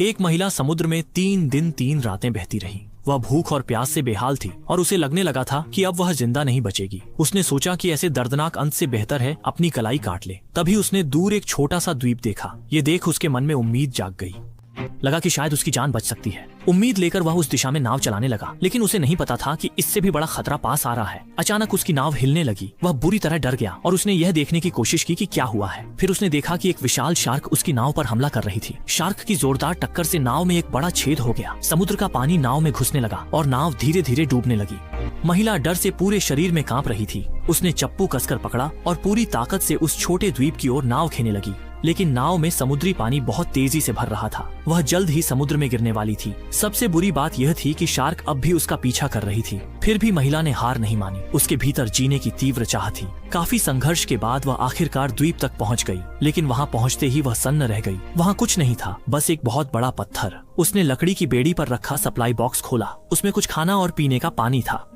एक महिला समुद्र में 3 दिन 3 रातें बहती रही। वह भूख और प्यास से बेहाल थी और उसे लगने लगा था कि अब वह जिंदा नहीं बचेगी। उसने सोचा कि ऐसे दर्दनाक अंत से बेहतर है अपनी कलाई काट ले। तभी उसने दूर एक छोटा सा द्वीप देखा। ये देख उसके मन में उम्मीद जाग गई। लगा कि शायद उसकी जान बच सकती है। उम्मीद लेकर वह उस दिशा में नाव चलाने लगा, लेकिन उसे नहीं पता था कि इससे भी बड़ा खतरा पास आ रहा है। अचानक उसकी नाव हिलने लगी। वह बुरी तरह डर गया और उसने यह देखने की कोशिश की कि क्या हुआ है। फिर उसने देखा कि एक विशाल शार्क उसकी नाव पर हमला कर रही थी। शार्क की जोरदार टक्कर से नाव में एक बड़ा छेद हो गया। समुद्र का पानी नाव में घुसने लगा और नाव धीरे धीरे डूबने लगी। महिला डर से पूरे शरीर में कांप रही थी। उसने चप्पू कसकर पकड़ा और पूरी ताकत से उस छोटे द्वीप की ओर नाव खेने लगी, लेकिन नाव में समुद्री पानी बहुत तेजी से भर रहा था। वह जल्द ही समुद्र में गिरने वाली थी। सबसे बुरी बात यह थी कि शार्क अब भी उसका पीछा कर रही थी। फिर भी महिला ने हार नहीं मानी। उसके भीतर जीने की तीव्र चाह थी। काफी संघर्ष के बाद वह आखिरकार द्वीप तक पहुंच गई, लेकिन वहां पहुंचते ही वह सन्न रह गई। वहां कुछ नहीं था, बस एक बहुत बड़ा पत्थर। उसने लकड़ी की बेड़ी पर रखा सप्लाई बॉक्स खोला। उसमें कुछ खाना और पीने का पानी था।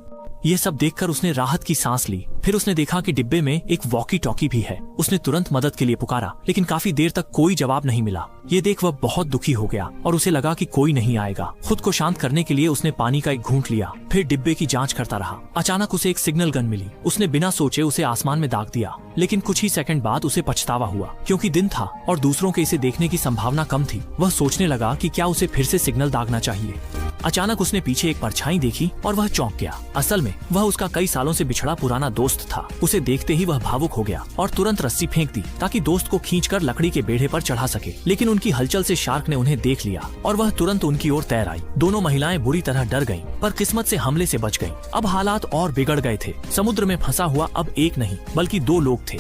ये सब देखकर उसने राहत की सांस ली। फिर उसने देखा कि डिब्बे में एक वॉकी टॉकी भी है। उसने तुरंत मदद के लिए पुकारा, लेकिन काफी देर तक कोई जवाब नहीं मिला। ये देख वह बहुत दुखी हो गया और उसे लगा कि कोई नहीं आएगा। खुद को शांत करने के लिए उसने पानी का एक घूंट लिया, फिर डिब्बे की जांच करता रहा। अचानक उसे एक सिग्नल गन मिली। उसने बिना सोचे उसे आसमान में दाग दिया, लेकिन कुछ ही सेकंड बाद उसे पछतावा हुआ, क्योंकि दिन था और दूसरों के इसे देखने की संभावना कम थी। वह सोचने लगा कि क्या उसे फिर से सिग्नल दागना चाहिए। अचानक उसने पीछे एक परछाई देखी और वह चौंक गया। असल में वह उसका कई सालों से बिछड़ा पुराना दोस्त था। उसे देखते ही वह भावुक हो गया और तुरंत रस्सी फेंक दी ताकि दोस्त को खींचकर लकड़ी के बेढ़े पर चढ़ा सके। लेकिन उनकी हलचल से शार्क ने उन्हें देख लिया और वह तुरंत उनकी ओर तैर आई। दोनों महिलाएं बुरी तरह डर गईं, पर किस्मत से हमले से बच गईं। अब हालात और बिगड़ गए थे। समुद्र में फंसा हुआ अब एक नहीं बल्कि 2 लोग थे।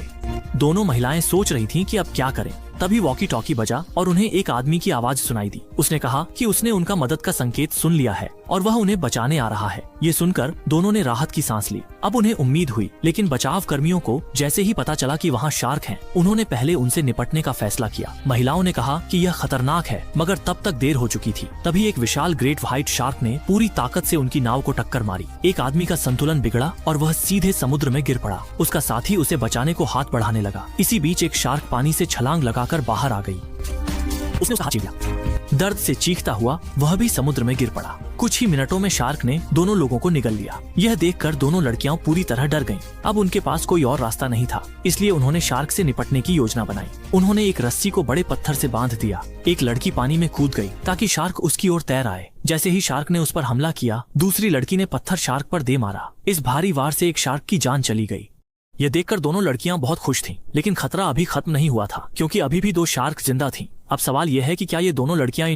दोनों महिलाएं सोच रही थीं कि अब क्या करें। तभी वॉकी टॉकी बजा और उन्हें एक आदमी की आवाज सुनाई दी। उसने कहा कि उसने उनका मदद का संकेत सुन लिया है और वह उन्हें बचाने आ रहा है। ये सुनकर दोनों ने राहत की सांस ली। अब उन्हें उम्मीद हुई, लेकिन बचाव कर्मियों को जैसे ही पता चला कि वहाँ शार्क हैं, उन्होंने पहले उनसे निपटने का फैसला किया। महिलाओं ने कहा कि यह खतरनाक है, मगर तब तक देर हो चुकी थी। तभी एक विशाल ग्रेट व्हाइट शार्क ने पूरी ताकत से उनकी नाव को टक्कर मारी। एक आदमी का संतुलन बिगड़ा और वह सीधे समुद्र में गिर पड़ा। उसका साथी उसे बचाने को हाथ बढ़ाने लगा। इसी बीच एक शार्क पानी से छलांग लगाकर बाहर आ गई। उसने उसका हाथ छीन लिया। दर्द से चीखता हुआ वह भी समुद्र में गिर पड़ा। कुछ ही मिनटों में शार्क ने दोनों लोगों को निगल लिया। यह देखकर दोनों लड़कियां पूरी तरह डर गईं। अब उनके पास कोई और रास्ता नहीं था, इसलिए उन्होंने शार्क से निपटने की योजना बनाई। उन्होंने एक रस्सी को बड़े पत्थर से बांध दिया। एक लड़की पानी में कूद गई ताकि शार्क उसकी ओर तैर आए। जैसे ही शार्क ने उस पर हमला किया, दूसरी लड़की ने पत्थर शार्क पर दे मारा। इस भारी वार से एक शार्क की जान चली गई। यह देखकर दोनों लड़कियां बहुत खुश थीं, लेकिन खतरा अभी खत्म नहीं हुआ था, क्योंकि अभी भी 2 शार्क जिंदा थीं। अब सवाल यह है कि क्या ये दोनों लड़कियां